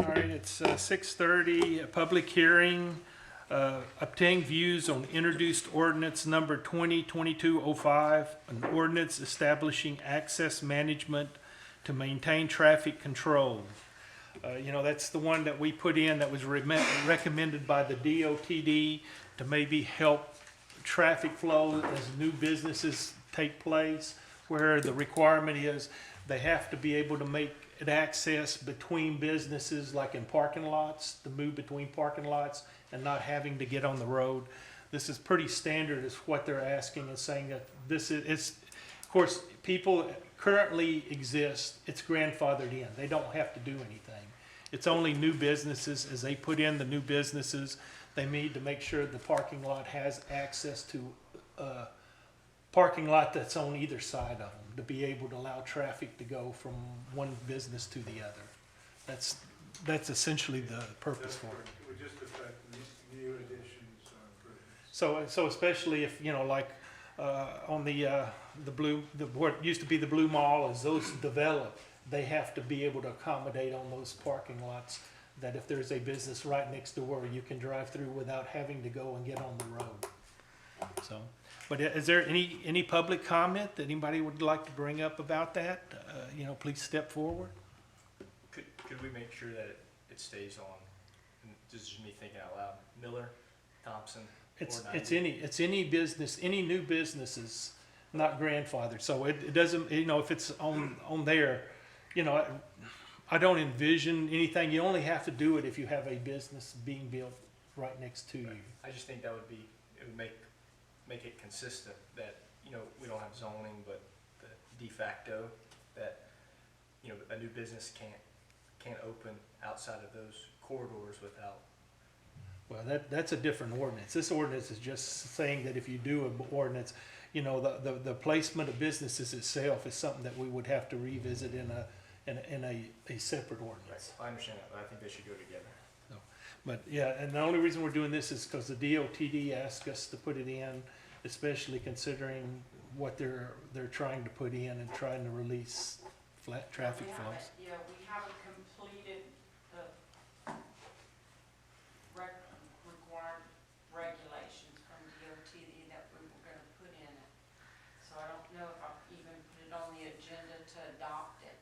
All right, it's 6:30, a public hearing, obtain views on introduced ordinance number 2022-05, an ordinance establishing access management to maintain traffic control. That's the one that we put in that was recommended by the DOTD to maybe help traffic flow as new businesses take place, where the requirement is they have to be able to make an access between businesses, like in parking lots, to move between parking lots and not having to get on the road. This is pretty standard is what they're asking and saying that this is, of course, people currently exist, it's grandfathered in. They don't have to do anything. It's only new businesses. As they put in the new businesses, they need to make sure the parking lot has access to a parking lot that's on either side of them to be able to allow traffic to go from one business to the other. That's essentially the purpose for it. It would just affect new additions or improvements. So especially if, on what used to be the Blue Mall, as those develop, they have to be able to accommodate on those parking lots, that if there's a business right next door, you can drive through without having to go and get on the road. So, but is there any public comment that anybody would like to bring up about that? Please step forward. Could we make sure that it stays on, and this is just me thinking out loud, Miller, Thompson, It's 490? it's any business, any new businesses, not grandfathered. So it doesn't, if it's on there, I don't envision anything. You only have to do it if you have a business being built right next to you. I just think it would make it consistent that, we don't have zoning, but the de facto that, a new business can't open outside of those corridors without. Well, that's a different ordinance. This ordinance is just saying that if you do an ordinance, the placement of businesses itself is something that we would have to revisit in a separate ordinance. I understand that, but I think they should go together. But yeah, and the only reason we're doing this is because the DOTD asked us to put it in, especially considering what they're trying to put in and trying to release flat traffic flows. We haven't completed the required regulations from DOTD that we were gonna put in it. So I don't know if I've even put it on the agenda to adopt it.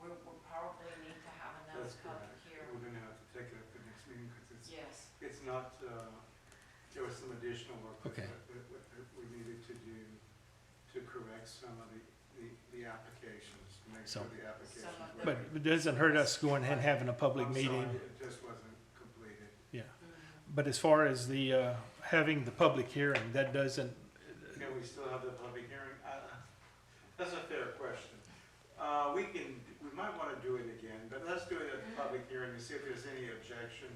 We'll probably need to have another That's public correct. hearing. We're gonna have to take it up the next meeting because Yes. it's not, there was some additional work Okay. that we needed to do to correct some of the applications, to make So- sure the applications Some of were. But it doesn't hurt us going and having a public I'm meeting. sorry, it just wasn't completed. Yeah. But as far as the, having the public hearing, that doesn't, Can we still have the public hearing? That's a fair question. We might want to do it again, but let's do it at the public hearing and see if there's any objection.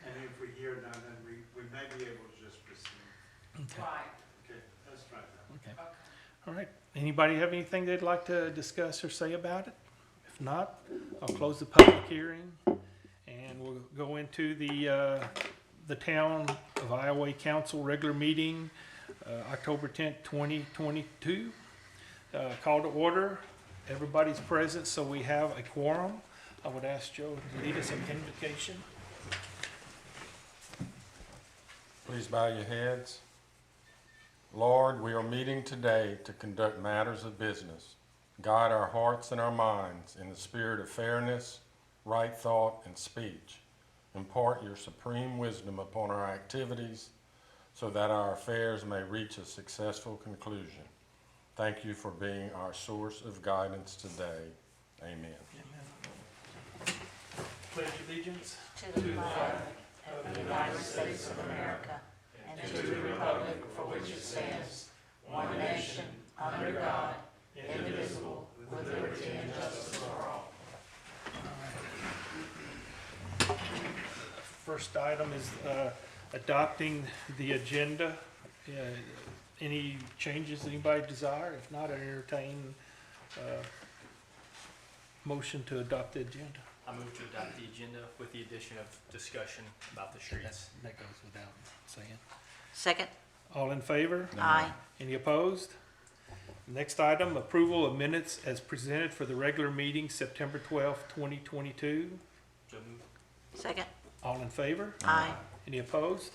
And if we hear none, then we may be able to just proceed. okay, Right, Okay, let's try that. okay. okay. All right. Anybody have anything they'd like to discuss or say about it? If not, I'll close the public hearing and we'll go into the Town of Iowa Council regular meeting, October 10th, 2022. Call to order. Everybody's present, so we have a quorum. I would ask Joe to lead us in invocation. Please bow your heads. Lord, we are meeting today to conduct matters of business. Guide our hearts and our minds in the spirit of fairness, right thought, and speech. Impart your supreme wisdom upon our activities so that our affairs may reach a successful conclusion. Thank you for being our source of guidance today. Amen. Pledge allegiance. To the flag of the United States of America and to the republic for which it stands, one nation, under God, indivisible, with liberty and justice for all. First item is adopting the agenda. Any changes anybody desire? If not, I entertain motion to adopt the agenda. I move to adopt the agenda with the addition of discussion about the streets. That goes without saying. Second? All in favor? Aye. Any opposed? Next item, approval of minutes as presented for the regular meeting, September 12th, 2022. So moved. Second. All in favor? Aye. Any opposed?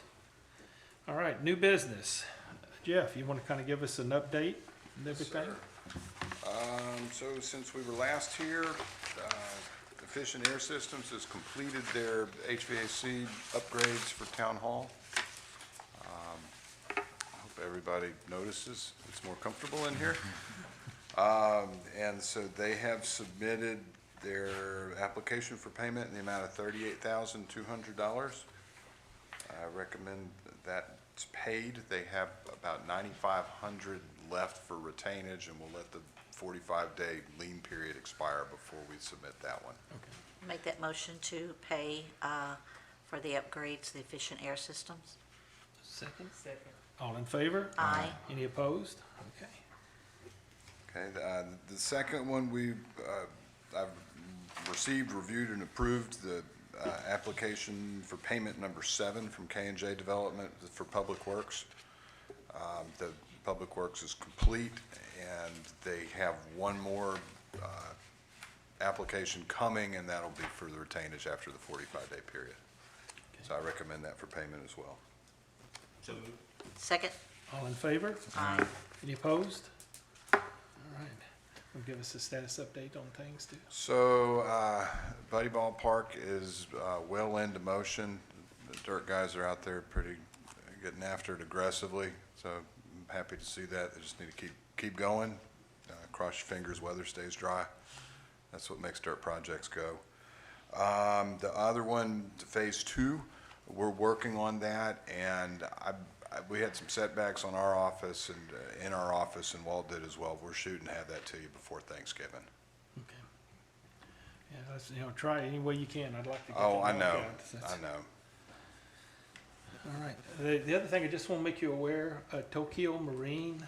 All right, new business. Jeff, you want to kind of give us an update and everything? So since we were last here, Efficient Air Systems has completed their HVAC upgrades for Town Hall. I hope everybody notices it's more comfortable in here. And so they have submitted their application for payment in the amount of $38,200. I recommend that's paid. They have about 9,500 left for retainage, and we'll let the 45-day lien period expire before we submit that one. Make that motion to pay for the upgrades, the Efficient Air Systems. Second. Second. All in favor? Aye. Any opposed? Okay. Okay, the second one, I've received, reviewed, and approved the application for payment number 7 from K&J Development for Public Works. The Public Works is complete, and they have one more application coming, and that'll be for the retainage after the 45-day period. So I recommend that for payment as well. Second. All in favor? Aye. Any opposed? All right. Will give us a status update on things too. So, Buddy Ball Park is well into motion. The dirt guys are out there pretty, getting after it aggressively, so I'm happy to see that. They just need to keep going. Cross your fingers, weather stays dry. That's what makes dirt projects go. The other one, Phase 2, we're working on that, and we had some setbacks on our office and in our office, and Walt did as well. We're shooting to have that to you before Thanksgiving. Okay. Yeah, let's, try any way you can. I'd like to get Oh, that I know, worked out. I know. All right. The other thing, I just want to make you aware, Tokyo Marine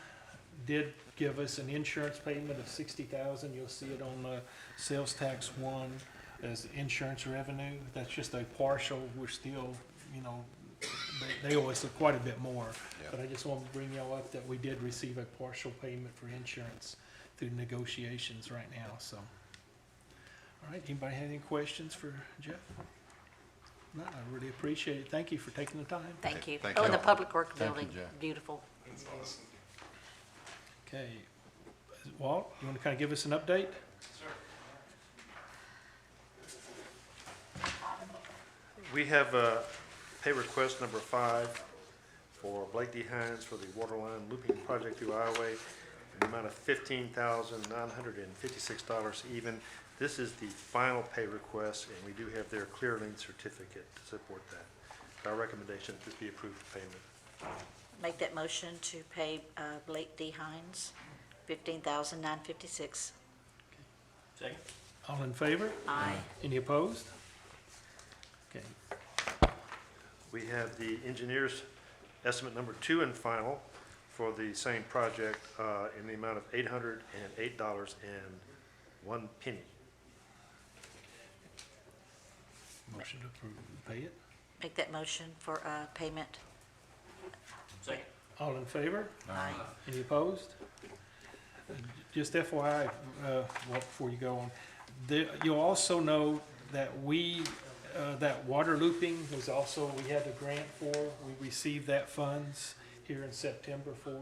did give us an insurance payment of $60,000. You'll see it on sales tax 1 as insurance revenue. That's just a partial. We're still, they owe us quite a bit more. Yeah. But I just wanted to bring y'all up that we did receive a partial payment for insurance through negotiations right now, so. All right, anybody have any questions for Jeff? No, I really appreciate it. Thank you for taking the time. Thank you. Thank Oh, and the you. Public Works Thank you, building, Jeff. beautiful. Okay. Walt, you want to kind of give us an update? We have pay request number 5 for Blake D. Hines for the waterline looping project through Iowa in the amount of $15,956 even. This is the final pay request, and we do have their clear lien certificate to support that. Our recommendation is this be approved for payment. Make that motion to pay Blake D. Hines $15,956. Second. All in favor? Aye. Any opposed? Okay. We have the engineer's estimate number 2 and final for the same project in the amount of $808.01. Motion to approve, pay it. Make that motion for payment. Second. All in favor? Aye. Any opposed? Just FYI, Walt, before you go on, you'll also know that that water looping was also, we had a grant for, we received that funds here in September for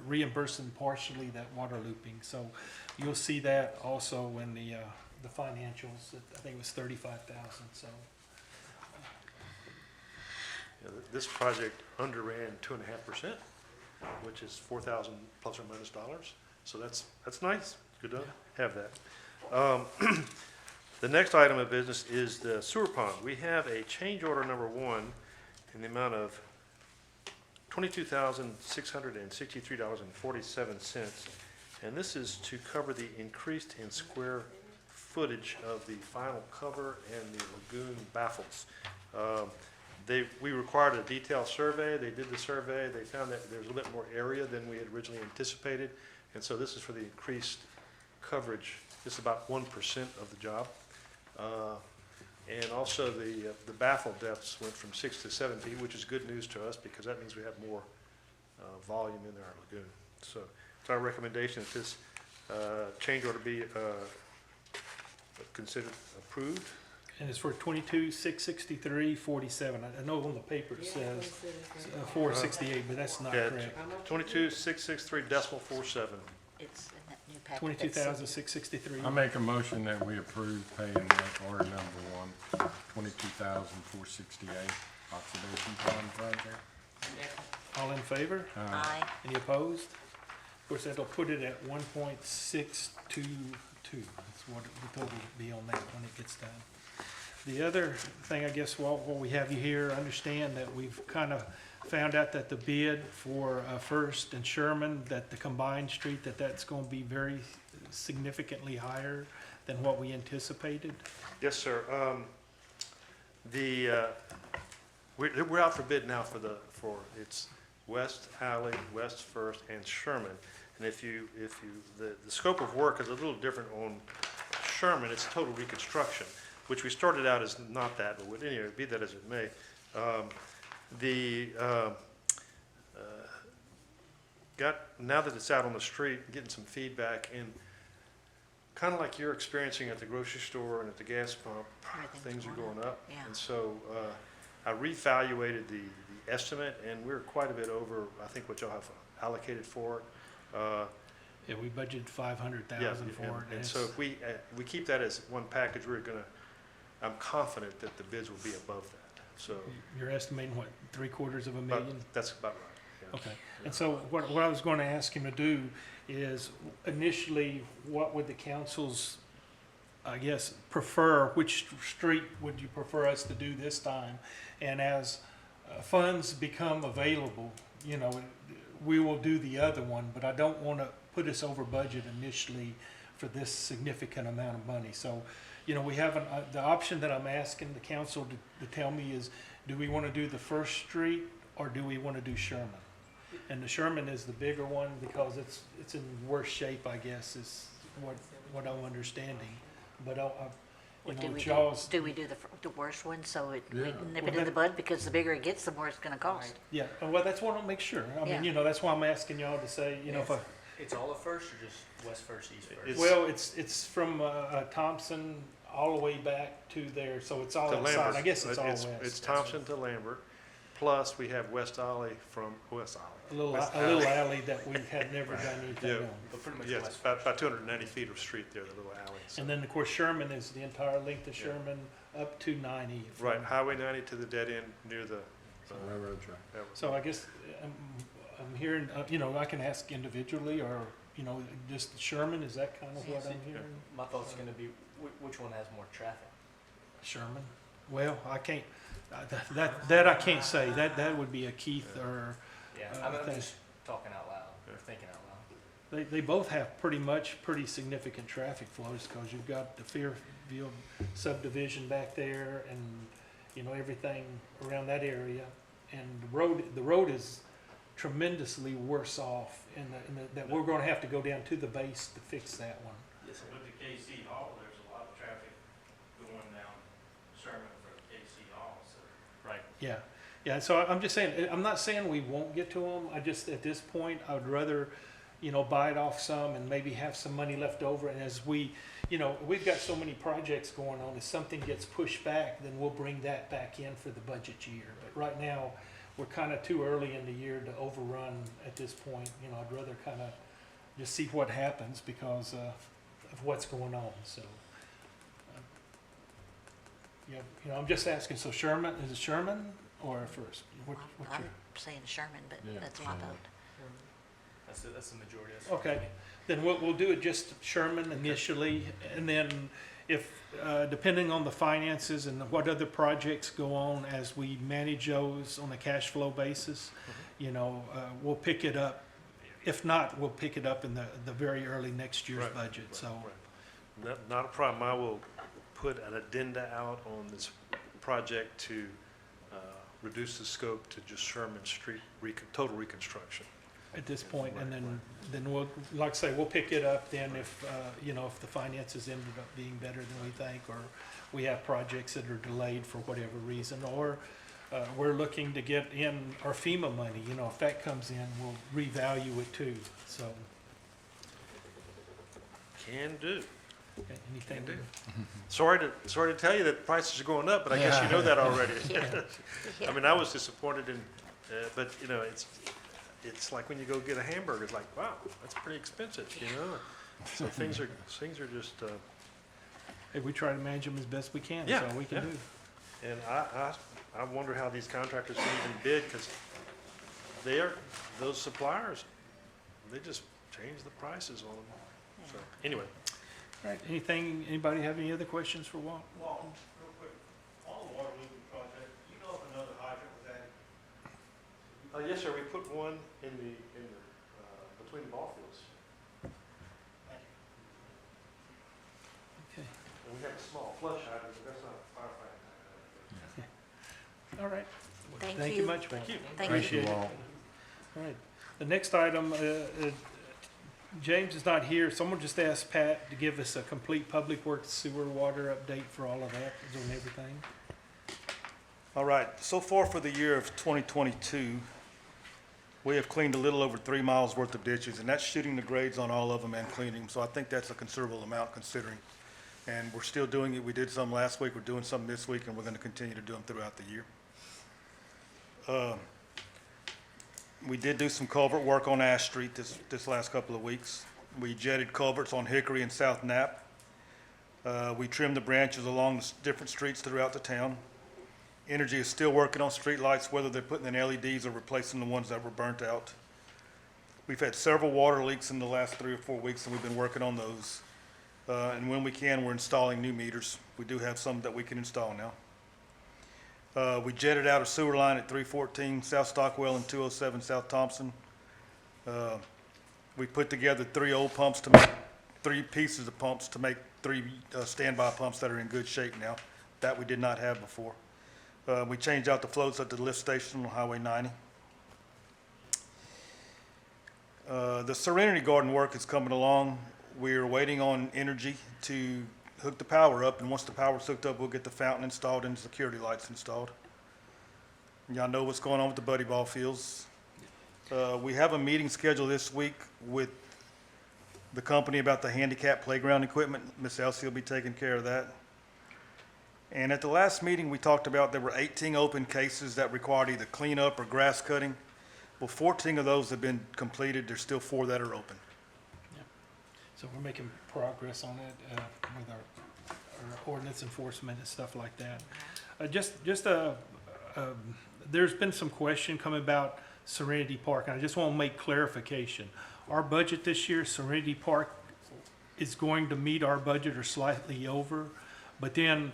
reimbursing partially that water looping. So you'll see that also in the financials. I think it was $35,000, so. This project underran 2.5%, which is $4,000 plus or minus dollars. So that's nice. Good to have that. The next item of business is the sewer pond. We have a change order number 1 in the amount of $22,663.47. And this is to cover the increased in square footage of the final cover and the lagoon baffles. We required a detailed survey. They did the survey. They found that there's a little bit more area than we had originally anticipated. And so this is for the increased coverage. This is about 1% of the job. And also the baffle depths went from 6 to 7 feet, which is good news to us because that means we have more volume in our lagoon. So it's our recommendation that this change order be considered approved. And it's for 22,663.47. I know on the paper it says 468, but that's not Yeah, correct. 22,663.47. It's in that new packet. 22,663. I make a motion that we approve paying that order number one, 22,468 oxidation pond project. All in favor? Aye. Any opposed? Of course, that'll put it at 1.622. That's what the total will be on that when it gets done. The other thing, I guess, while we have you here, understand that we've kind of found out that the bid for First and Sherman, that the combined street, that's going to be very significantly higher than what we anticipated. Yes, sir. We're out for bid now for it's West Alley, West First, and Sherman. And the scope of work is a little different on Sherman. It's total reconstruction, which we started out as not that, but anyway, be that as it may. Now that it's out on the street, getting some feedback, and kind of like you're experiencing at the grocery store and at the gas pump, Everything's things are going going up. yeah. And so I reevaluated the estimate, and we're quite a bit over, I think, what y'all have allocated for it. Yeah, we budgeted 500,000 for it. And so if we keep that as one package, I'm confident that the bids will be above that. So You're estimating, what, $750,000? that's about right. yeah. Okay, and so what I was going to ask him to do is initially, what would the council's, I guess, prefer, which street would you prefer us to do this time? And as funds become available, you know, we will do the other one, but I don't want to put us over budget initially for this significant amount of money. So, you know, we have the option that I'm asking the council to tell me is, do we want to do the First Street or do we want to do Sherman? And the Sherman is the bigger one because it's in worse shape, I guess, is what I'm understanding. But you know, Charles, Do we do the worst one, so we Yeah. can nip it in the bud, because the bigger it gets, the more it's gonna cost? yeah, well, that's what I'll make sure. I Yeah. mean, you know, that's why I'm asking y'all to say, you know, if I, It's all of First or just West First, East First? It's- well, it's from Thompson all the way back to there, so it's all To outside. Lambert. I guess it's all west. It's Thompson to Lambert, plus we have West Alley from West Alley. A little West alley that we had never done anything Yeah. on. But pretty much Yeah, it's West about 290 feet of street there, the little alley. so. And then, of course, Sherman is the entire length of Yeah. Sherman up to 90. from- Right, Highway 90 to the dead end near the. Railroad track. So I guess I'm hearing, you know, I can ask individually or, you know, just Sherman, is that kind of what I'm hearing? My thought's gonna be, which one has more traffic? Sherman? Well, I can't, that I can't say. That would be a Keith or, Yeah, I I'm think- just talking out loud, or thinking out loud. they both have pretty significant traffic flows because you've got the Fairfield subdivision back there and, you know, everything around that area. And the road is tremendously worse off that we're gonna have to go down to the base to fix that one. Yes, sir. With the KC Hall, there's a lot of traffic going down Sherman for KC Hall, so. Right. Yeah, so I'm just saying, I'm not saying we won't get to them, I just, at this point, I would rather, you know, bite off some and maybe have some money left over, and as we, you know, we've got so many projects going on, if something gets pushed back, then we'll bring that back in for the budget year, but right now, we're kind of too early in the year to overrun at this point, you know, I'd rather kind of just see what happens because of what's going on, so. Yeah, you know, I'm just asking, so Sherman, is it Sherman or First? What's I'm your, saying Sherman, but Yeah, that's my Sherman. vote. That's the majority. That's okay, then we'll do it just Sherman initially, and then if, depending on the finances and what other projects go on as we manage those on a cash flow basis, you know, we'll pick it up. If not, we'll pick it up in the very early next year's Right, budget, right, so. right. Not a problem. I will put an addenda out on this project to reduce the scope to just Sherman Street total reconstruction. At this point, and then we'll, like I say, we'll pick it up then if, you know, if the finances ended up being better than we think, or we have projects that are delayed for whatever reason, or we're looking to get in our FEMA money, you know, if that comes in, we'll revalue it too, so. Can do. Okay, anything? Can do. Sorry to tell you that prices are going up, but I guess you know that already. I mean, I was disappointed in, but you know, it's like when you go get a hamburger, it's like, wow, that's pretty expensive, you know? So things are just, Hey, we try to manage them as best we can, Yeah, that's all we can yeah. do. and I wonder how these contractors can even bid, because those suppliers, they just change the prices on them. So, anyway. All right, anybody have any other questions for Walt? Well, real quick, on the water looping project, you know if another hydrant was added? Yes, sir, we put one in between the ball fields. Okay, And we have a small flush hydrant, but that's not a firefighting hydrant. all right. Thank Thank you you. much. Thank you. Thank Appreciate it. Walt. All right, the next item, James is not here, someone just asked Pat to give us a complete public works sewer water update for all of that, is on everything. All right, so far for the year of 2022, we have cleaned a little over 3 miles worth of ditches, and that's shooting the grades on all of them and cleaning them, so I think that's a considerable amount considering. And we're still doing it, we did some last week, we're doing some this week, and we're gonna continue to do them throughout the year. We did do some culvert work on Ash Street this last couple of weeks. We jetted culverts on Hickory and South Knapp. We trimmed the branches along the different streets throughout the town. Energy is still working on streetlights, whether they're putting in LEDs or replacing the ones that were burnt out. We've had several water leaks in the last 3 or 4 weeks, and we've been working on those. And when we can, we're installing new meters. We do have some that we can install now. We jetted out a sewer line at 314 South Stockwell and 207 South Thompson. We put together 3 old pumps to make 3 pieces of pumps to make 3 standby pumps that are in good shape now. That we did not have before. We changed out the floats at the lift station on Highway 90. The Serenity Garden work is coming along. We're waiting on Energy to hook the power up, and once the power's hooked up, we'll get the fountain installed and security lights installed. Y'all know what's going on with the Buddy Ball fields. We have a meeting scheduled this week with the company about the handicap playground equipment. Miss Elsie will be taking care of that. And at the last meeting, we talked about there were 18 open cases that required either cleanup or grass cutting. Well, 14 of those have been completed. There's still 4 that are open. So we're making progress on it with our ordinance enforcement and stuff like that. There's been some question coming about Serenity Park, and I just want to make clarification. Our budget this year, Serenity Park is going to meet our budget or slightly over, but then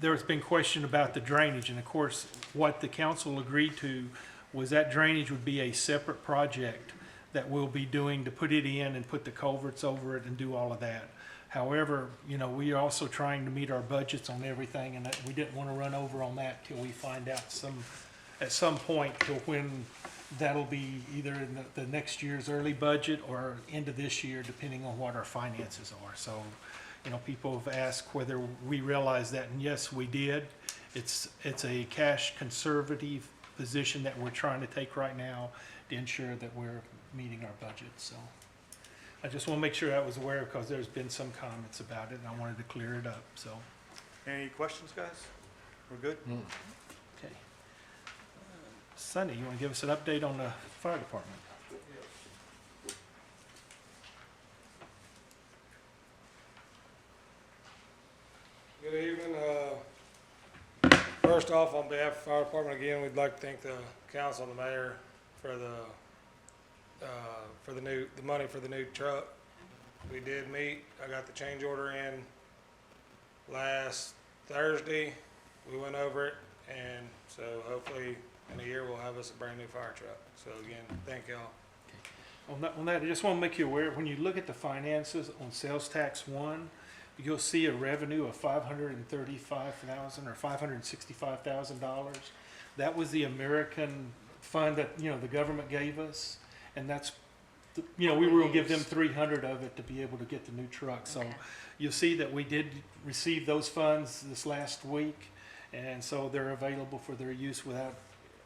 there's been question about the drainage, and of course, what the council agreed to was that drainage would be a separate project that we'll be doing to put it in and put the culverts over it and do all of that. However, you know, we are also trying to meet our budgets on everything, and that we didn't want to run over on that till we find out at some point till when that'll be either in the next year's early budget or into this year, depending on what our finances are. So, you know, people have asked whether we realize that, and yes, we did. It's a cash conservative position that we're trying to take right now to ensure that we're meeting our budget, so. I just want to make sure I was aware, because there's been some comments about it, and I wanted to clear it up, so. Any questions, guys? We're good? Okay. Sonny, you want to give us an update on the fire department? Good evening. First off, on behalf of the fire department, again, we'd like to thank the council and the mayor for the money for the new truck. We did meet. I got the change order in last Thursday. We went over it, and so hopefully in a year we'll have us a brand new fire truck. So again, thank y'all. On that, I just want to make you aware, when you look at the finances on sales tax 1, you'll see a revenue of $535,000 or $565,000. That was the American fund that, you know, the government gave us, and that's, you know, we were gonna give them 300 of it to be able to get the new truck. So Okay. you'll see that we did receive those funds this last week, and so they're available for their use without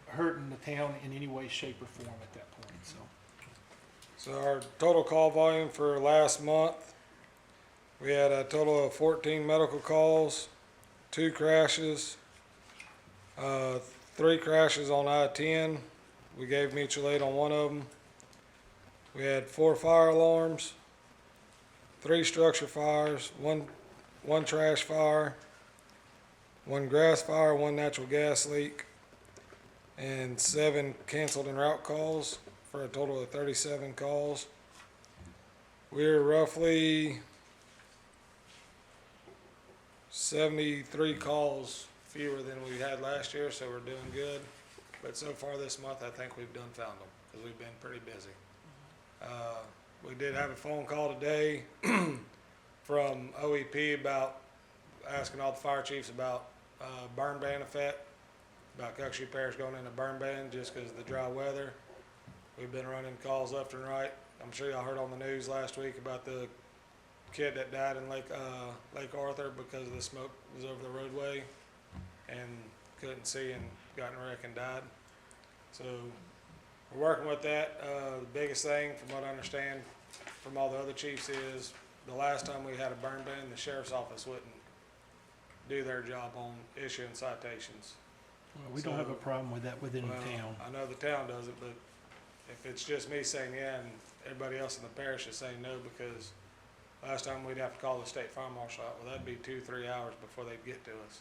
hurting the town in any way, shape, or form at that point, so. So our total call volume for last month, We had a total of 14 medical calls, 2 crashes, 3 crashes on I-10. We gave mutual aid on one of them. We had 4 fire alarms, 3 structure fires, one trash fire, 1 grass fire, 1 natural gas leak, and 7 canceled en route calls for a total of 37 calls. We're roughly 73 calls fewer than we had last year, so we're doing good. But so far this month, I think we've done found them, because we've been pretty busy. We did have a phone call today from OEP about asking all the fire chiefs about burn ban effect, about Cuxbury Parish going into burn ban just because of the dry weather. We've been running calls left and right. I'm sure y'all heard on the news last week about the kid that died in Lake Arthur because the smoke was over the roadway and couldn't see and got in a wreck and died. So we're working with that. The biggest thing, from what I understand from all the other chiefs, is the last time we had a burn ban, the sheriff's office wouldn't do their job on issuing citations. Well, we don't have a problem with that within the Well, town. I know the town does it, but if it's just me saying yeah and everybody else in the parish is saying no, because last time we'd have to call the state fire marshal out, well, that'd be 2-3 hours before they'd get to us.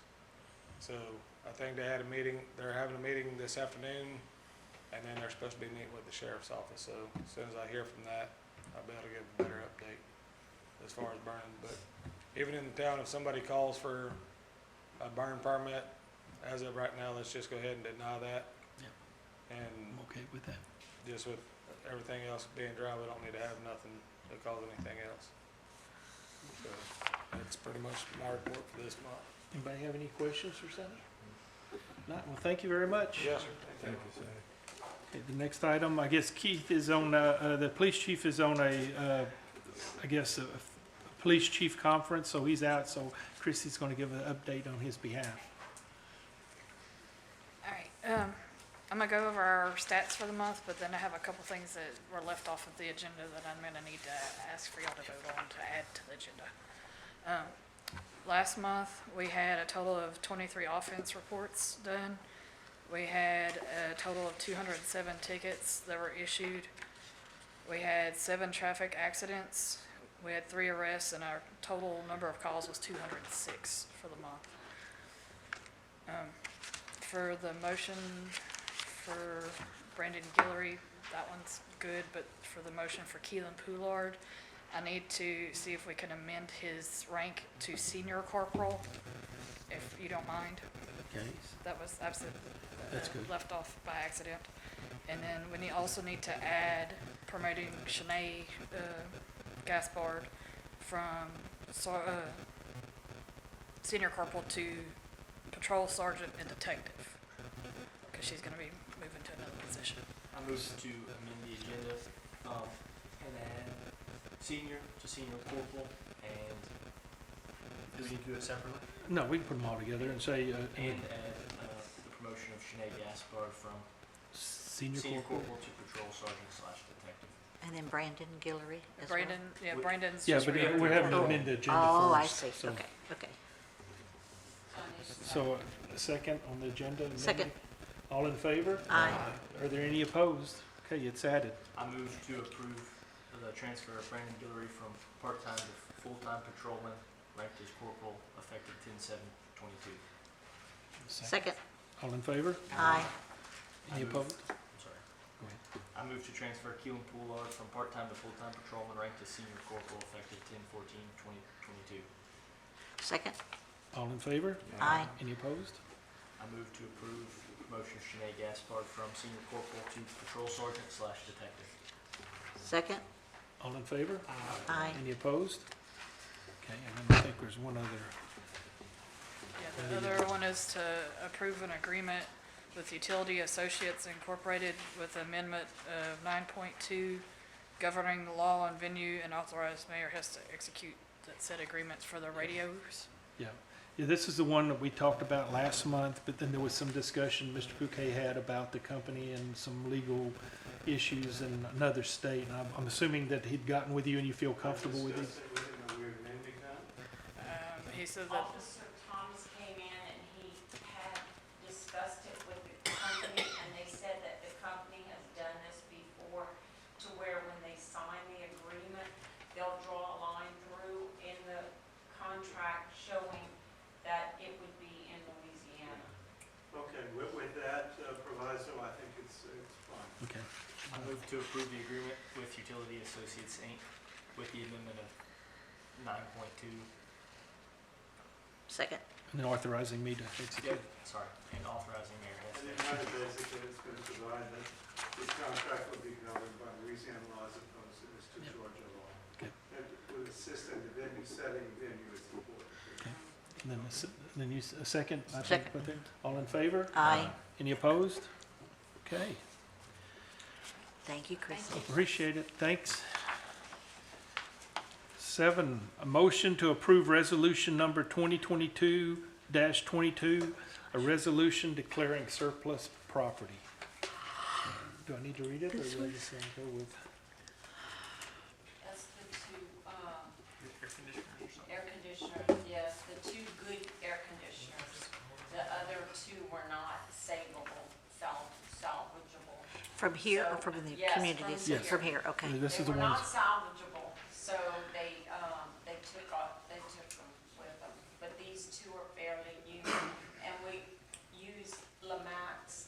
So I think they had a meeting, they're having a meeting this afternoon, and then they're supposed to be meeting with the sheriff's office. So as soon as I hear from that, I'll be able to give a better update as far as burning. But even in the town, if somebody calls for a burn permit, as of right now, let's just go ahead and deny that. Yeah. And I'm okay with that. just with everything else being dry, we don't need to have nothing to cause anything else. So that's pretty much my report for this month. Anybody have any questions for Sonny? Not, well, thank you very much. Yes, sir. Thank you. Okay, the next item, I guess Keith is on, the police chief is on a, I guess, a police chief conference, so he's out, so Chrissy's gonna give an update on his behalf. All right, I'm gonna go over our stats for the month, but then I have a couple things that were left off of the agenda that I'm gonna need to ask for y'all to vote on to add to the agenda. Last month, we had a total of 23 offense reports done. We had a total of 207 tickets that were issued. We had 7 traffic accidents. We had 3 arrests, and our total number of calls was 206 for the month. For the motion for Brandon Guillory, that one's good, but for the motion for Keelan Poulard, I need to see if we can amend his rank to senior corporal, if you don't mind. Okay. That was absolutely That's good. left off by accident. And then we also need to add promoting Shanae Gaspard from senior corporal to patrol sergeant and detective, because she's going to be moving to another position. I move to amend the agenda, and add senior to senior corporal, and do we need to do it separately? No, we can put them all together and say, And add, the promotion of Shanae Gaspard from senior senior corporal. corporal to patrol sergeant / detective. And then Brandon Guillory as well? Brandon, yeah, Wait. Brandon's Yeah, just but re- we're having to amend the agenda first. Oh, I see, so- okay, okay. So, a second on the agenda? amendment? Second. All in favor? Aye. Are there any opposed? Okay, it's added. I move to approve the transfer of Brandon Guillory from part-time to full-time patrolman, ranked as corporal, effective 10/7/22. Second, All in favor? aye. Any I move- opposed? I'm sorry. Go ahead. I move to transfer Keelan Poulard from part-time to full-time patrolman, ranked as senior corporal, effective 10/14/2022. Second, All in favor? aye. Any opposed? I move to approve the promotion of Shanae Gaspard from senior corporal to patrol sergeant / detective. Second, All in favor? aye. Any opposed? Okay, and then I think there's one other. Yeah, the other one is to approve an agreement with Utility Associates Incorporated with amendment of 9.2 governing the law on venue, and authorized mayor has to execute that said agreements for the radios. Yeah, this is the one that we talked about last month, but then there was some discussion Mr. Bouquet had about the company and some legal issues in another state. And I'm assuming that he'd gotten with you and you feel comfortable with it? Discussed it, we didn't know we were amending that. he said that, Officer Thomas came in and he had discussed it with the company, and they said that the company has done this before, to where when they sign the agreement, they'll draw a line through in the contract showing that it would be in Louisiana. Okay, with that proviso, I think it's fine. Okay. I move to approve the agreement with Utility Associates, Inc. with the amendment of 9.2. Second. And then authorizing me to execute. Sorry, and authorizing Mayor Hess. And then now basically it's going to provide that this contract will be governed by Louisiana law as opposed to this to Georgia law. Okay. And with assist in the venue setting, venue is important. And then a second? I think, Second. right there. All in favor? Aye. Any opposed? Okay, Thank you, Christie. appreciate it, thanks. 7, a motion to approve resolution number 2022-22, a resolution declaring surplus property. Do I need to read it, or do I just want to go with? That's the two, Air conditioners or something? air conditioners, yes, the two good air conditioners. The other two were not salvable, salvageable. From here or So, from the yes, communities? Yes. From here, okay. This is They the were ones, not salvageable, so they took them with them. But these two are fairly new, and we use Lamax,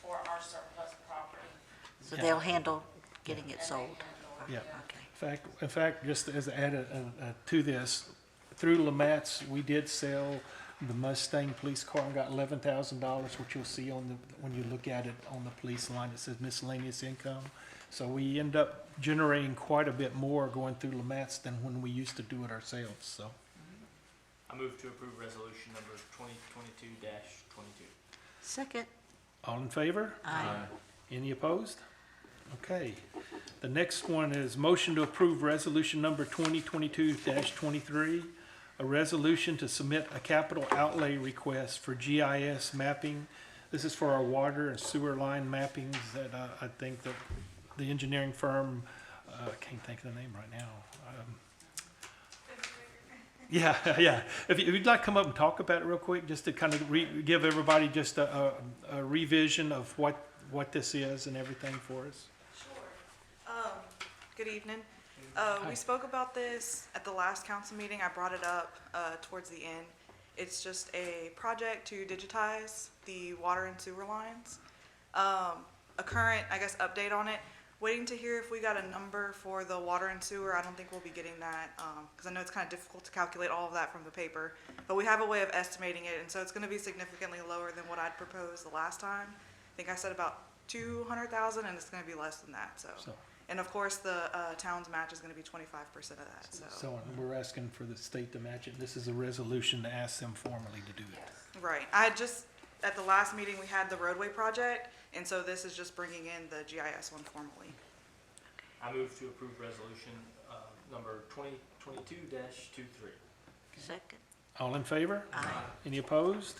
for our surplus property. So they'll handle getting it and they sold? handle it, Yeah. Okay. in fact, just as added to this, through Lamatz, we did sell the Mustang police car and got $11,000, which you'll see on the, when you look at it on the police line, it says miscellaneous income. So we end up generating quite a bit more going through Lamatz than when we used to do it ourselves, so. I move to approve resolution number 2022-22. Second. All in favor? Aye. Any opposed? Okay. The next one is motion to approve resolution number 2022-23, a resolution to submit a capital outlay request for GIS mapping. This is for our water and sewer line mappings that I think that the engineering firm, I can't think of the name right now. Yeah, yeah. If you'd like to come up and talk about it real quick, just to kind of give everybody just a revision of what this is and everything for us. Sure. Good evening. Hi. We spoke about this at the last council meeting. I brought it up towards the end. It's just a project to digitize the water and sewer lines. A current, I guess, update on it. Waiting to hear if we got a number for the water and sewer. I don't think we'll be getting that because I know it's kind of difficult to calculate all of that from the paper. But we have a way of estimating it, and so it's going to be significantly lower than what I'd proposed the last time. I think I said about 200,000, and it's going to be less than that. So. So, And of course, the town's match is going to be 25% of that, so. so we're asking for the state to match it. This is a resolution to ask them formally to do it. Right. I had just, at the last meeting, we had the roadway project, and so this is just bringing in the GIS one formally. I move to approve resolution number 2022-23. Second. All in favor? Aye. Any opposed?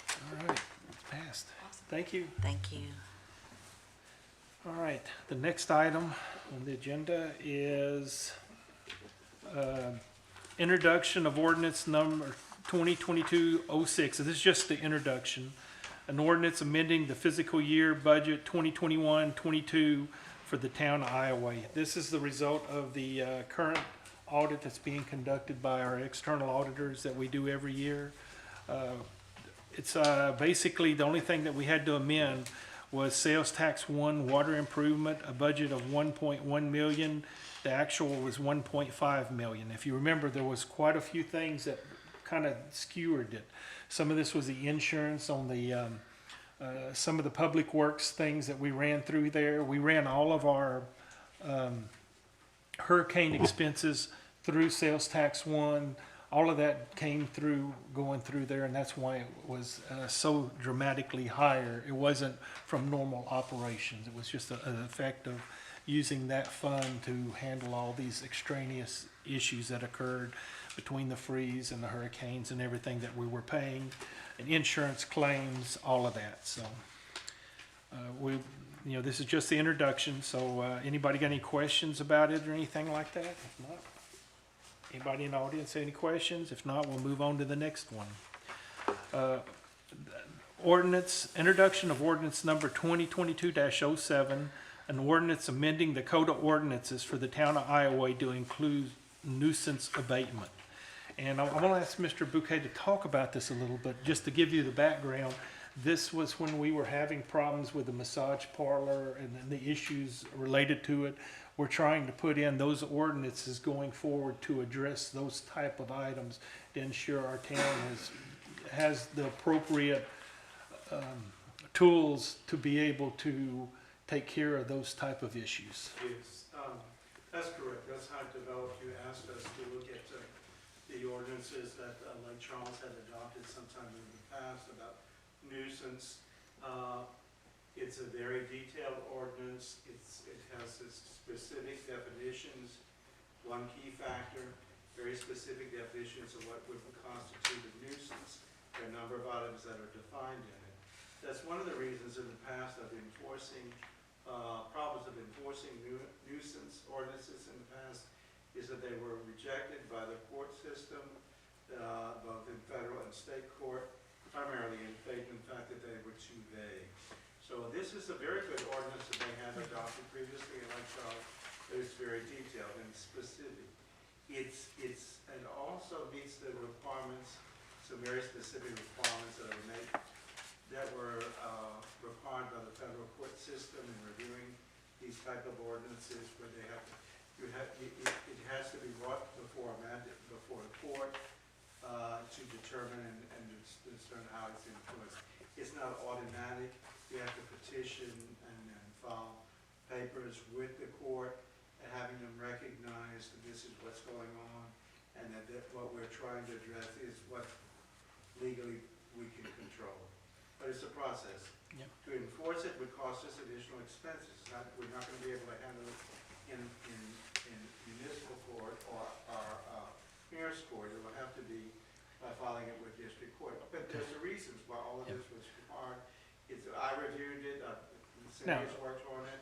All right, it's passed. Thank you. Thank you. All right, the next item on the agenda is introduction of ordinance number 2022-06. So this is just the introduction. An ordinance amending the fiscal year budget 2021-22 for the town of Iowa. This is the result of the current audit that's being conducted by our external auditors that we do every year. It's basically the only thing that we had to amend was sales tax 1 water improvement, a budget of 1.1 million. The actual was 1.5 million. If you remember, there was quite a few things that kind of skewered it. Some of this was the insurance on the some of the public works things that we ran through there. We ran all of our hurricane expenses through sales tax 1. All of that came through, going through there, and that's why it was so dramatically higher. It wasn't from normal operations. It was just an effect of using that fund to handle all these extraneous issues that occurred between the freeze and the hurricanes and everything that we were paying, and insurance claims, all of that. So this is just the introduction. So anybody got any questions about it or anything like that? If not, Anybody in the audience, any questions? If not, we'll move on to the next one. Ordinance, introduction of ordinance number 2022-07, an ordinance amending the code of ordinances for the town of Iowa to include nuisance abatement. And I want to ask Mr. Bouquet to talk about this a little bit, just to give you the background. This was when we were having problems with the massage parlor and then the issues related to it. We're trying to put in those ordinances going forward to address those type of items to ensure our town has the appropriate tools to be able to take care of those type of issues. Yes, that's correct. That's how it developed. You asked us to look at the ordinances that like Charles had adopted sometime in the past about nuisance. It's a very detailed ordinance. It has its specific definitions. One key factor, very specific definitions of what would constitute a nuisance. There are a number of items that are defined in it. That's one of the reasons in the past of enforcing, problems of enforcing nuisance ordinances in the past is that they were rejected by the court system, both in federal and state court, primarily in fact that they were too vague. So this is a very good ordinance that they had adopted previously, and like Charles, it's very detailed and specific. It also meets the requirements, some very specific requirements that were required by the federal court system in reviewing these type of ordinances, where they have to, it has to be brought before the court to determine and discern how it's enforced. It's not automatic. You have to petition and file papers with the court, and having them recognize that this is what's going on, and that what we're trying to address is what legally we can control. But it's a process. Yep. To enforce it would cost us additional expenses. We're not going to be able to handle it in municipal court or mayor's court. It will have to be by filing it with district court. But there's a reasons why all of this was required. I reviewed it, the city has worked on it.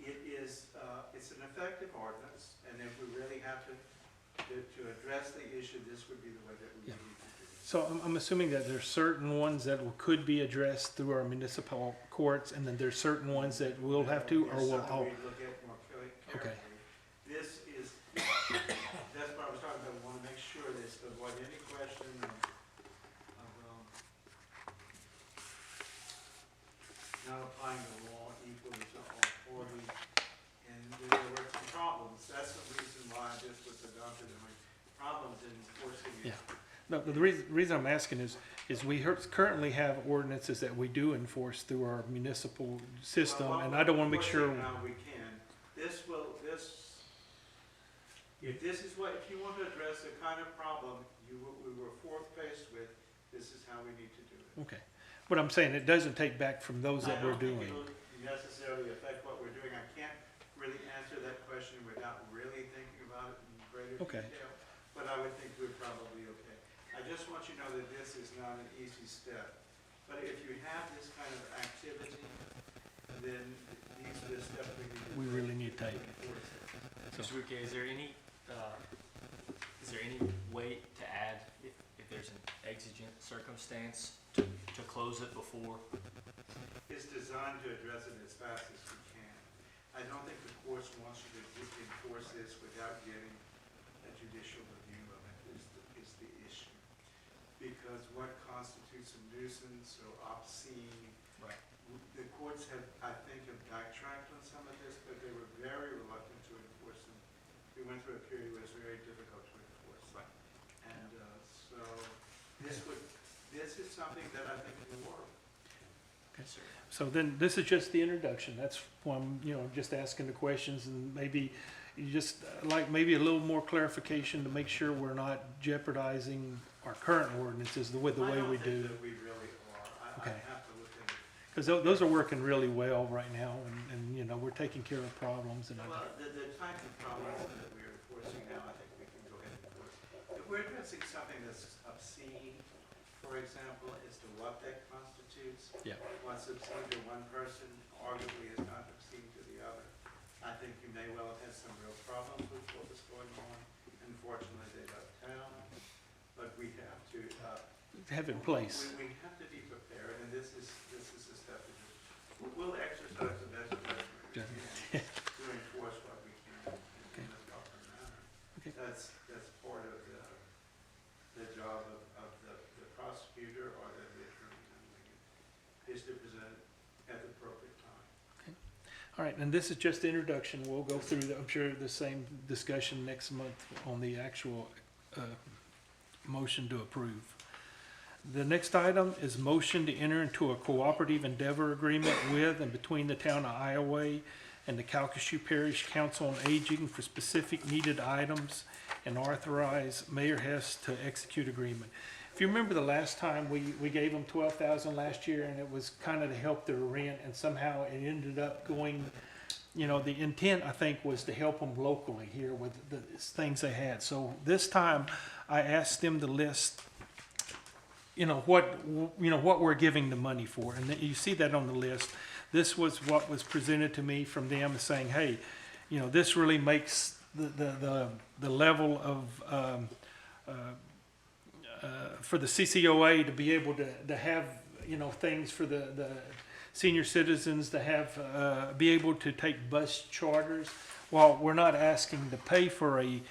It's an effective ordinance, and if we really have to address the issue, this would be the way that we need to do it. So I'm assuming that there's certain ones that could be addressed through our municipal courts, and then there's certain ones that we'll have to, or will, Something we look at more carefully. okay. This is, that's what I was talking about. We want to make sure that to avoid any question of not applying the law equally to all parties. And there were some problems. That's the reason why this was adopted. There were problems in enforcing it. Yeah. No, the reason I'm asking is we currently have ordinances that we do enforce through our municipal system, Well, and I don't want to make sure. Now we can. If you want to address the kind of problem we were faced with, this is how we need to do it. Okay. But I'm saying it doesn't take back from those that we're doing. I don't think it'll necessarily affect what we're doing. I can't really answer that question without really thinking about it in greater Okay. detail, but I would think we're probably okay. I just want you to know that this is not an easy step, but if you have this kind of activity, then these are the steps We really need to take. enforce it. Mr. Bouquet, is there any way to add, if there's an exigent circumstance, to close it before? It's designed to address it as fast as we can. I don't think the courts want you to enforce this without getting a judicial review of it, is the issue. Because what constitutes a nuisance or obscene, Right. the courts have backtracked on some of this, but they were very reluctant to enforce them. We went through a period where it was very difficult to enforce. Right. And so this is something that I think will work. So then, this is just the introduction. That's why I'm, just asking the questions, and maybe you just maybe a little more clarification to make sure we're not jeopardizing our current ordinances the way we I don't do. think that we really are. I Okay. have to look at it. Because those are working really well right now, and we're taking care of problems. And Well, the type of problems that we're enforcing now, I think we can go ahead and enforce. If we're addressing something that's obscene, for example, as to what that constitutes. Yeah. What's obscene to one person arguably is not obscene to the other. I think you may well have had some real problems with what was going on. Unfortunately, they have in place. We have to be prepared, and this is the step to do. We'll exercise the best judgment to enforce what we can in a proper manner. Okay. That's part of the job of the prosecutor or the attorney handling it, is to present it at the appropriate time. All right, and this is just the introduction. We'll go through, I'm sure, the same discussion next month on the actual motion to approve. The next item is motion to enter into a cooperative endeavor agreement with and between the town of Ioway and the Calcasieu Parish Council on Aging for specific needed items and authorize Mayor Hess to execute agreement. If you remember the last time, we gave them $12,000 last year, and it was kind of to help their rent, and somehow it ended up going, the intent, I think, was to help them locally here with the things they had. So this time, I asked them to list, what we're giving the money for, and you see that on the list. This was what was presented to me from them, saying, hey, this really makes the level of for the CCOA to be able to have, things for the senior citizens to have, be able to take bus charters. While we're not asking to pay for a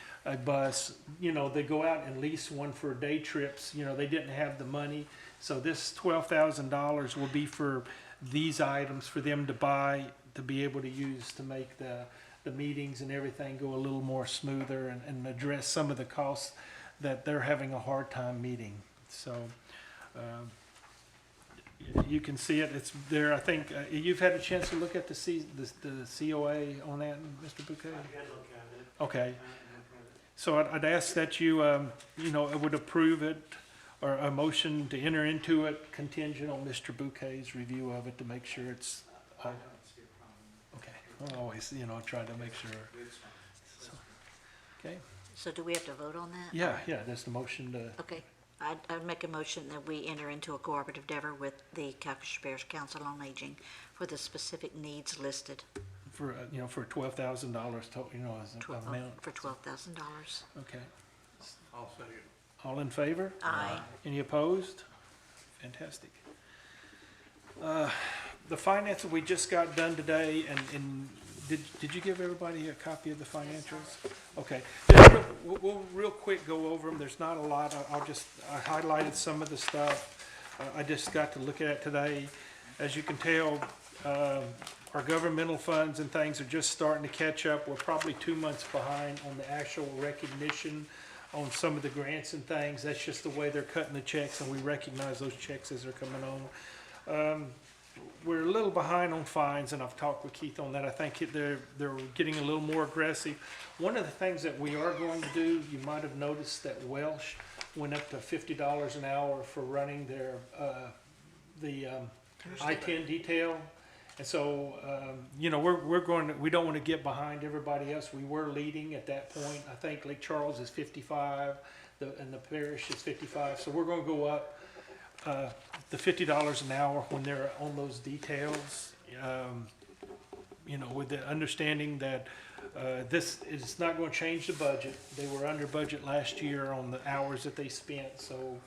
bus, they go out and lease one for day trips. They didn't have the money. So this $12,000 will be for these items for them to buy, to be able to use to make the meetings and everything go a little more smoother and address some of the costs that they're having a hard time meeting. So you can see it. It's there. I think you've had a chance to look at the COA on that, Mr. Bouquet? I can look at it. Okay. So I'd ask that you, would approve it, or a motion to enter into it contingent on Mr. Bouquet's review of it to make sure it's, I don't see a problem. okay. I'll always, try to make sure. It's fine. Okay. So do we have to vote on that? Yeah, that's the motion to, Okay, I'd make a motion that we enter into a cooperative endeavor with the Calcasieu Parish Council on Aging for the specific needs listed. for, for $12,000 as an amount. For $12,000. Okay. I'll second. All in favor? Aye. Any opposed? Fantastic. The finances we just got done today, and did you give everybody a copy of the financials? Okay. We'll real quick go over them. There's not a lot. I highlighted some of the stuff. I just got to look at it today. As you can tell, our governmental funds and things are just starting to catch up. We're probably 2 months behind on the actual recognition on some of the grants and things. That's just the way they're cutting the checks, and we recognize those checks as they're coming on. We're a little behind on fines, and I've talked with Keith on that. I think they're getting a little more aggressive. One of the things that we are going to do, you might have noticed that Welsh went up to $50 an hour for running their I-10 detail. And so, we don't want to get behind everybody else. We were leading at that point. I think Lake Charles is 55, and the parish is 55. So we're going to go up the $50 an hour when they're on those details. With the understanding that this is not going to change the budget. They were under budget last year on the hours that they spent, so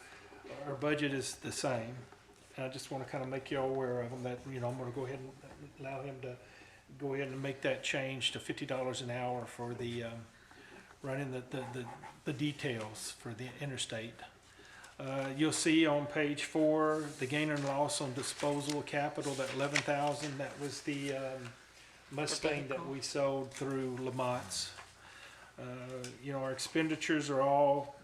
our budget is the same. And I just want to kind of make you all aware of them that, I'm going to go ahead and allow him to go ahead and make that change to $50 an hour for the running the details for the interstate. You'll see on page 4, the gain and loss on disposal of capital, that $11,000, that was the Mustang that we sold through Lamont's. Our expenditures are all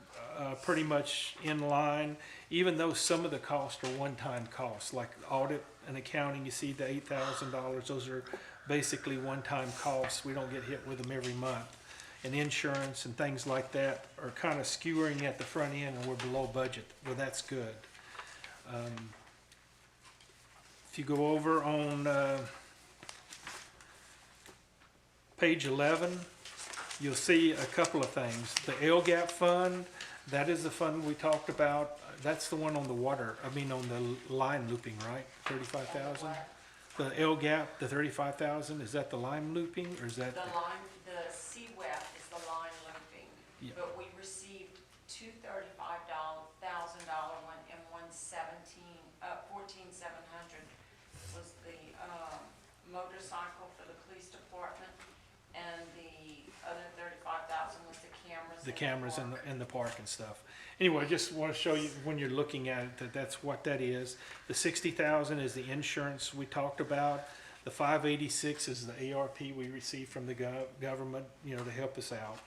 pretty much in line, even though some of the costs are one-time costs, like audit and accounting. You see the $8,000, those are basically one-time costs. We don't get hit with them every month. And insurance and things like that are kind of skewering at the front end, and we're below budget. Well, that's good. If you go over on page 11, you'll see a couple of things. The LGAP fund, that is the fund we talked about. That's the one on the on the line looping, right? 35,000? The LGAP, the 35,000, is that the line looping, or is that? The CWEP is the line looping, Yeah. but we received two $35,000 one and one $14,700 was the, motorcycle for the police department, and the other 35,000 was the cameras. The in cameras park. in the park and stuff. Anyway, I just want to show you, when you're looking at it, that that's what that is. The 60,000 is the insurance we talked about. The 586 is the ARP we received from the government, to help us out.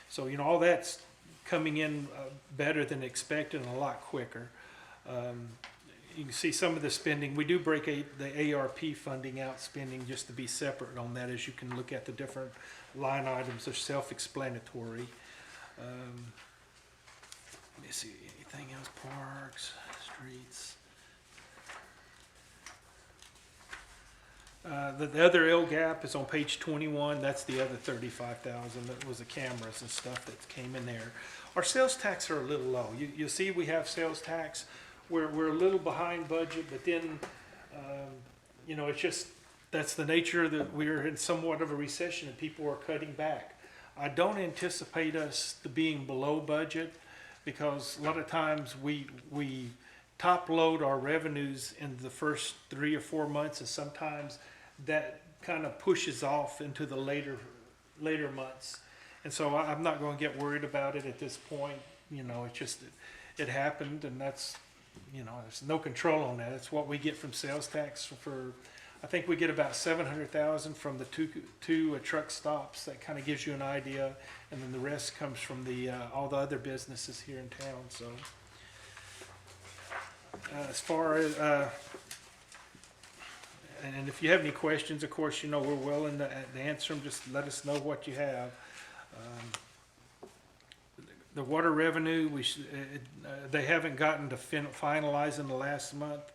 So, all that's coming in better than expected and a lot quicker. You can see some of the spending. We do break the ARP funding out spending just to be separate on that. As you can look at the different line items, they're self-explanatory. Let me see, anything else? Parks, streets. The other LGAP is on page 21. That's the other 35,000. That was the cameras and stuff that came in there. Our sales tax are a little low. You'll see we have sales tax. We're a little behind budget, but then, it's just, that's the nature that we're in somewhat of a recession and people are cutting back. I don't anticipate us to being below budget, because a lot of times we top load our revenues in the first 3 or 4 months, and sometimes that kind of pushes off into the later months. And so I'm not going to get worried about it at this point. It's just, it happened, and that's, there's no control on that. It's what we get from sales tax I think we get about 700,000 from the two truck stops. That kind of gives you an idea, and then the rest comes from all the other businesses here in town. So, as far as and if you have any questions, of course, we're willing to answer them. Just let us know what you have. The water revenue, they haven't gotten to finalize in the last month.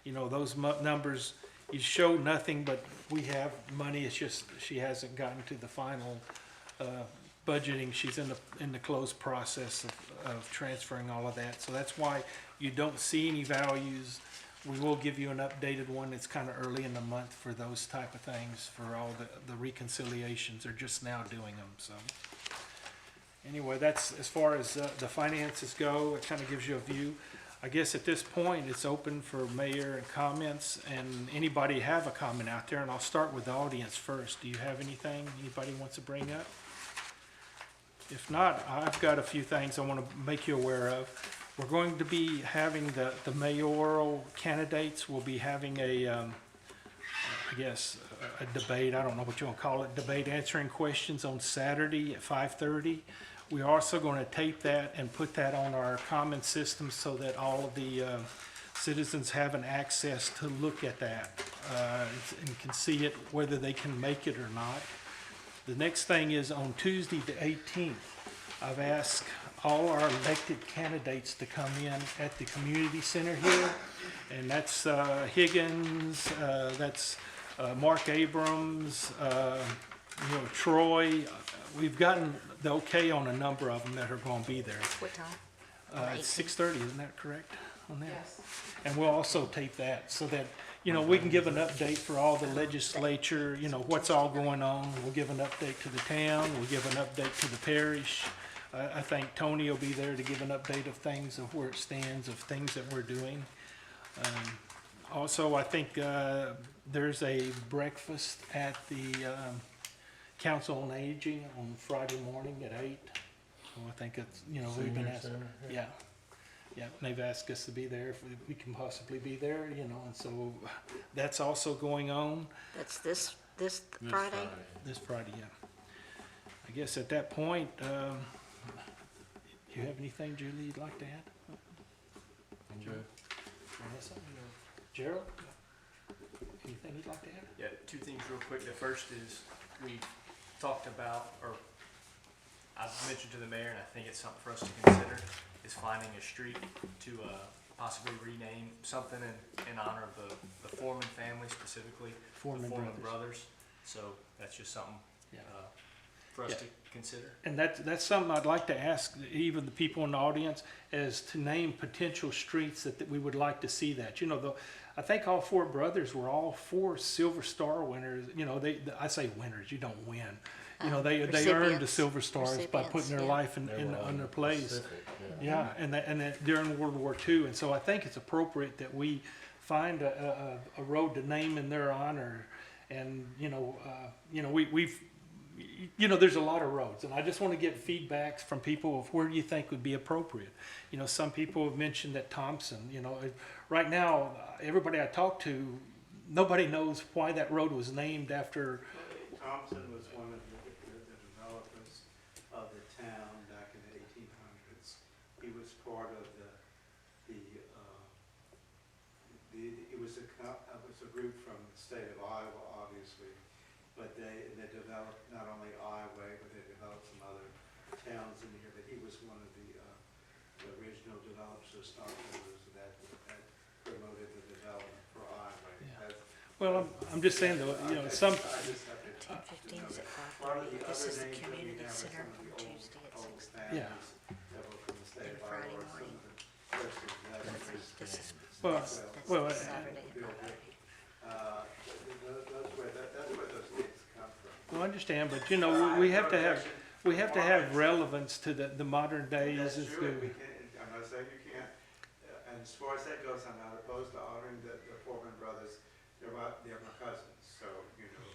Those numbers, you show nothing, but we have money. It's just she hasn't gotten to the final budgeting. She's in the closed process of transferring all of that. So that's why you don't see any values. We will give you an updated one. It's kind of early in the month for those type of things, for all the reconciliations. They're just now doing them. So anyway, that's as far as the finances go. It kind of gives you a view. I guess at this point, it's open for mayor and comments, and anybody have a comment out there, and I'll start with the audience first. Do you have anything anybody wants to bring up? If not, I've got a few things I want to make you aware of. We're going to be having the mayoral candidates. We'll be having a debate. I don't know what you want to call it. Debate answering questions on Saturday at 5:30. We're also going to tape that and put that on our common system so that all of the citizens have an access to look at that and can see it, whether they can make it or not. The next thing is on Tuesday the 18th. I've asked all our elected candidates to come in at the community center here, and that's Higgins, that's Mark Abrams, Troy. We've gotten the okay on a number of them that are going to be there. What time? It's 6:30, isn't that correct on that? Yes. And we'll also tape that so that, we can give an update for all the legislature, what's all going on. We'll give an update to the town, we'll give an update to the parish. I think Tony will be there to give an update of things, of where it stands, of things that we're doing. Also, I think there's a breakfast at the Council on Aging on Friday morning at 8. So I think it's, we've been asked. Yeah. Yeah, and they've asked us to be there if we can possibly be there, and so that's also going on. That's this Friday? This Friday, yeah. I guess at that point, you have anything, Julie, you'd like to add? Vanessa? Gerald? Anything you'd like to add? Yeah, two things real quick. The first is we talked about, or I've mentioned to the mayor, and I think it's something for us to consider, is finding a street to possibly rename something in honor of the Foreman family, specifically Foreman the Foreman brothers. brothers. So that's just something Yeah. for us Yeah. to consider. And that's something I'd like to ask even the people in the audience, is to name potential streets that we would like to see that. I think all four brothers were all four Silver Star winners. You know, I say winners, you don't win. You know, they earned the Recipients. Silver Stars by Recipients, putting their yeah. life in their place. Yeah, and that during World War II. And so I think it's appropriate that we find a road to name in their honor. And, we've, there's a lot of roads, and I just want to get feedbacks from people of where you think would be appropriate. You know, some people have mentioned that Thompson, right now, everybody I talk to, nobody knows why that road was named after. Thompson was one of the developers of the town back in the 1800s. He was part of it was a group from the state of Iowa, obviously, but they developed not only Iowa, but they developed some other towns in here. But he was one of the original developers or stockholders that promoted the development for Iowa. Yeah. Well, I'm just saying though, some. I just have to 10:15 is at Part of 5:30. the This other is the names that we community have are center some of on the Tuesday at old 6:30. Yeah. families that were from the state And of Friday Iowa, or some morning. of the first developers. This is, Well, that's well, Saturday at 5:30. That's where those names come from. Well, I understand, but we have to have relevance to the modern days. That's It's true, good. we can't, I'm not saying you can't, and as far as that goes, I'm not opposed to honoring the Foreman brothers. They're my cousins, so,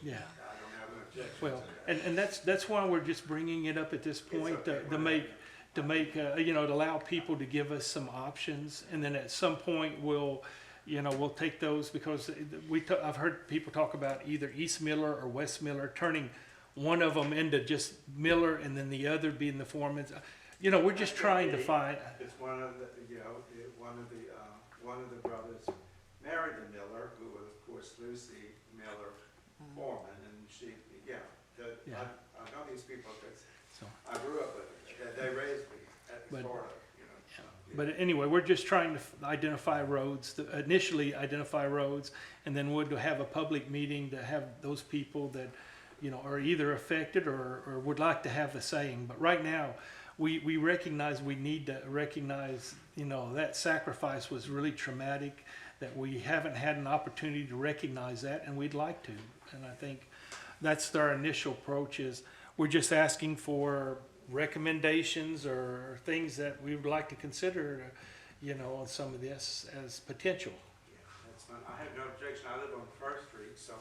Yeah. I don't have an objection Well, to that. and that's why we're just bringing it up at this point okay, to allow people to give us some options, and then at some point we'll take those, because I've heard people talk about either East Miller or West Miller, turning one of them into just Miller and then the other being the Foreman's. We're just trying to find. It's one of the brothers married the Miller, who was, of course, Lucy Miller Foreman, and she, Yeah. I know these people, because So. I grew up with them. They raised me, But- sort of, so, But anyway, we're just trying to identify roads, initially identify roads, and then would have a public meeting to have those people that, are either affected or would like to have a saying. But right now, we recognize we need to recognize, that sacrifice was really traumatic, that we haven't had an opportunity to recognize that, and we'd like to. And I think that's our initial approach is, we're just asking for recommendations or things that we would like to consider, on some of this as potential. yeah, that's fine. I have no objection. I live on First Street, so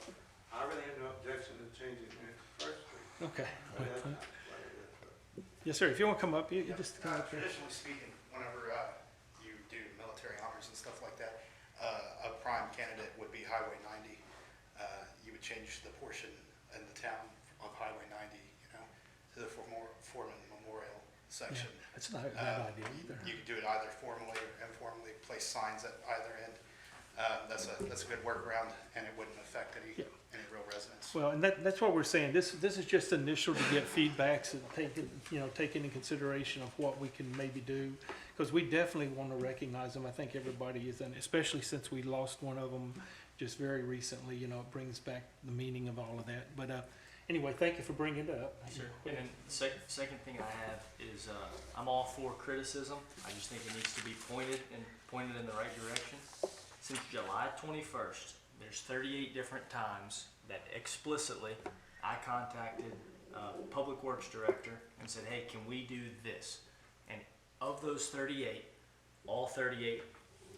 I really have no objection to changing it to First Street. Okay. But that's not what it is. Yes, sir. If you want to come up, you just come up here. Traditionally speaking, whenever you do military honors and stuff like that, a prime candidate would be Highway 90. You would change the portion in the town of Highway 90, to the Foreman Memorial section. That's not a bad idea either. You could do it either formally or informally, place signs at either end. That's a good workaround, and it wouldn't affect any real residents. Well, and that's what we're saying. This is just initial to get feedbacks and take into consideration of what we can maybe do, because we definitely want to recognize them. I think everybody is, and especially since we lost one of them just very recently. It brings back the meaning of all of that. But anyway, thank you for bringing it up. Sure. And then the second thing I have is, I'm all for criticism. I just think it needs to be pointed in the right direction. Since July 21st, there's 38 different times that explicitly I contacted Public Works Director and said, hey, can we do this? And of those 38, all 38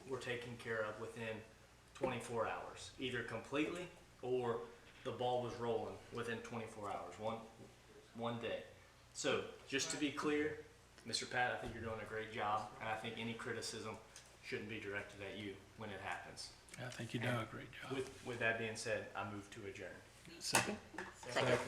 were taken care of within 24 hours, either completely or the ball was rolling within 24 hours, one day. So just to be clear, Mr. Pat, I think you're doing a great job, and I think any criticism shouldn't be directed at you when it happens. I think you do a great job. With that being said, I move to adjourn. Second? Second.